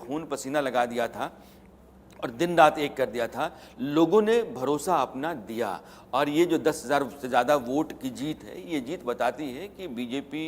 खून पसीना लगा दिया था और दिन रात एक कर दिया था। लोगों ने भरोसा अपना दिया और ये जो 10,000 से ज़्यादा वोट की जीत है, ये जीत बताती है कि बीजेपी,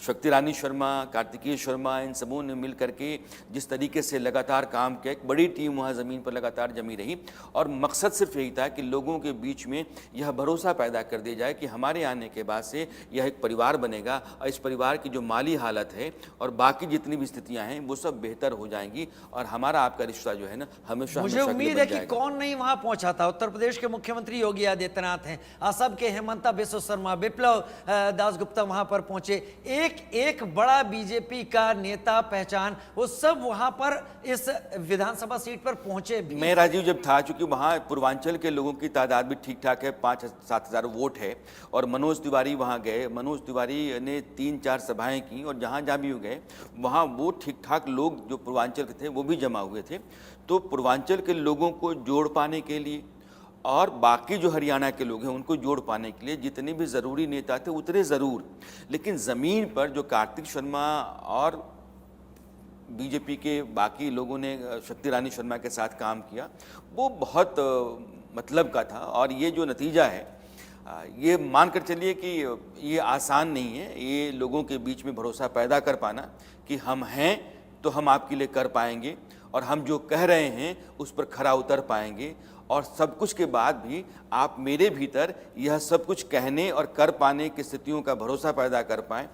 शक्ति रानी शर्मा, कार्तिकेय शर्मा, इन सबों ने मिल करके जिस तरीके से लगातार काम किया, एक बड़ी टीम वहाँ ज़मीन पर लगातार जमी रही और मकसद सिर्फ यही था कि लोगों के बीच में यह भरोसा पैदा कर दिया जाए कि हमारे आने के बाद से यह एक परिवार बनेगा और इस परिवार की जो माली हालत है और बाकी जितनी भी स्थितियाँ हैं वो सब बेहतर हो जाएंगी और हमारा आपका रिश्ता जो है ना हमेशा मुझे उम्मीद है कि कौन नहीं वहां पहुंचा था। उत्तर प्रदेश के मुख्यमंत्री योगी आदित्यनाथ हैं, असम के हेमंता बिस्वा शर्मा, विप्लव दासगुप्ता वहां पर पहुंचे, एक बड़ा बीजेपी का नेता पहचान, वो सब वहां पर इस विधानसभा सीट पर पहुंचे भी। मैं राजीव जब था, चूंकि वहाँ पूर्वांचल के लोगों की तादाद भी ठीक ठाक है, 5-7 हज़ार वोट है और मनोज तिवारी वहाँ गए। मनोज तिवारी ने 3-4 सभाएं की और जहाँ जहाँ भी गए वहाँ वो ठीक ठाक लोग जो पूर्वांचल के थे वो भी जमा हुए थे। तो पूर्वांचल के लोगों को जोड़ पाने के लिए और बाकी जो हरियाणा के लोग हैं उनको जोड़ पाने के लिए जितने भी ज़रूरी नेता थे उतरे ज़रूर, लेकिन ज़मीन पर जो कार्तिक शर्मा और बीजेपी के बाकी लोगों ने शक्ति रानी शर्मा के साथ काम किया वो बहुत मतलब का था। और ये जो नतीजा है ये मान कर चलिए कि ये आसान नहीं है, ये लोगों के बीच में भरोसा पैदा कर पाना कि हम हैं तो हम आपके लिए कर पाएंगे और हम जो कह रहे हैं उस पर खरा उतर पाएंगे और सब कुछ के बाद भी आप मेरे भीतर यह सब कुछ कहने और कर पाने की स्थितियों का भरोसा पैदा कर पाएं,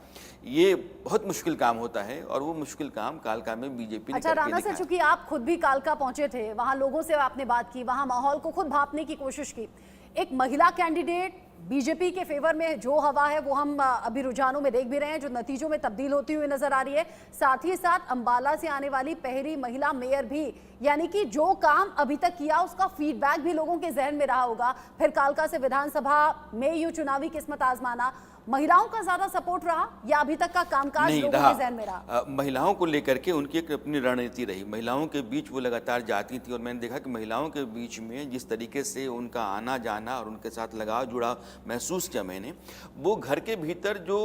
ये बहुत मुश्किल काम होता है और वो मुश्किल काम कालका में बीजेपी ने करके राणा सर, चूंकि आप खुद भी कालका पहुंचे थे, वहां लोगों से आपने बात की, वहां माहौल को खुद भांपने की कोशिश की, एक महिला कैंडिडेट बीजेपी के फेवर में जो हवा है वो हम अभी रुझानों में देख भी रहे हैं, जो नतीजों में तब्दील होती हुई नजर आ रही है। साथ ही साथ अंबाला से आने वाली पहली महिला मेयर भी, यानी कि जो काम अभी तक किया उसका फीडबैक भी लोगों के जहन में रहा होगा। फिर कालका से विधानसभा में यूं चुनावी किस्मत आजमाना, महिलाओं का ज्यादा सपोर्ट रहा या अभी तक का कामकाज लोगों के जहन में रहा? महिलाओं को लेकर के उनकी एक अपनी रणनीति रही, महिलाओं के बीच वो लगातार जाती थी और मैंने देखा कि महिलाओं के बीच में जिस तरीके से उनका आना जाना और उनके साथ लगाव जुड़ाव महसूस किया मैंने, वो घर के भीतर जो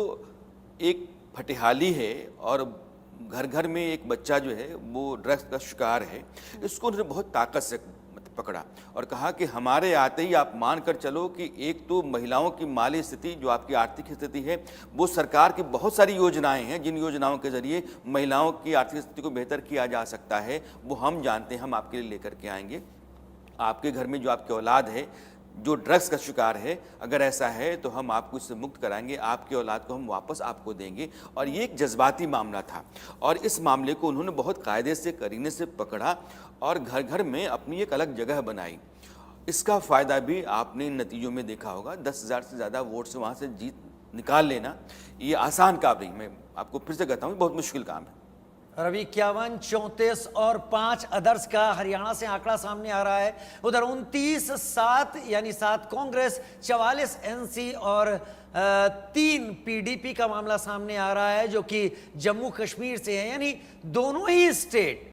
एक फटिहाली है और घर घर में एक बच्चा जो है वो ड्रग्स का शिकार है, इसको उन्होंने बहुत ताकत से पकड़ा और कहा कि हमारे आते ही आप मान कर चलो कि एक तो महिलाओं की माली स्थिति, जो आपकी आर्थिक स्थिति है, वो सरकार की बहुत सारी योजनाएं हैं जिन योजनाओं के जरिए महिलाओं की आर्थिक स्थिति को बेहतर किया जा सकता है, वो हम जानते हैं, हम आपके लिए लेकर के आएंगे। आपके घर में जो आपकी औलाद है जो ड्रग्स का शिकार है, अगर ऐसा है तो हम आपको इससे मुक्त कराएंगे, आपकी औलाद को हम वापस आपको देंगे। और ये एक जज्बाती मामला था और इस मामले को उन्होंने बहुत कायदे से, करीने से पकड़ा और घर घर में अपनी एक अलग जगह बनाई। इसका फ़ायदा भी आपने इन नतीजों में देखा होगा। 10,000 से ज़्यादा वोट से वहाँ से जीत निकाल लेना ये आसान काम नहीं, मैं आपको फिर से कहता हूँ बहुत मुश्किल काम है। रवि, 51, 34 और 5 अदर्स का हरियाणा से आंकड़ा सामने आ रहा है। उधर 29, 7 यानी 7 कांग्रेस, 44 एनसी और 3 पीडीपी का मामला सामने आ रहा है जो कि जम्मू कश्मीर से है, यानी दोनों ही स्टेट